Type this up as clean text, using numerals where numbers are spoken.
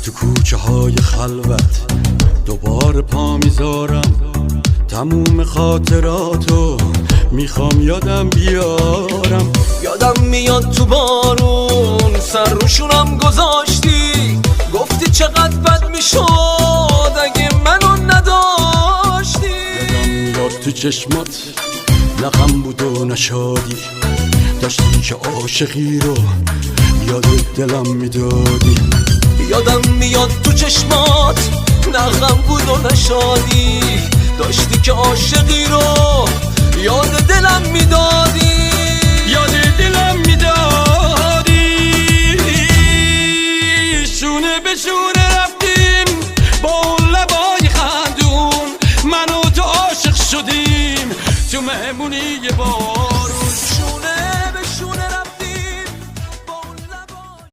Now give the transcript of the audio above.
تو کوچه های خلوت دوباره پا میذارم، تموم خاطراتو میخوام یادم بیارم. یادم میاد تو بارون سر روشونم گذاشتی، گفتی چقدر بد میشد اگه منو نداشتی. یادم میاد تو چشمات نه غم بود و نه شادی، داشتی که عاشقی رو یاد دلم میدادی. یادم میاد تو چشمات نه غم بود و نه شادی، داشتی که عاشقی رو یاد دلم میدادی. یاد دلم میدادی. شونه به شونه رفتیم با اون لبای خندون، من و تو عاشق شدیم تو مهمونی با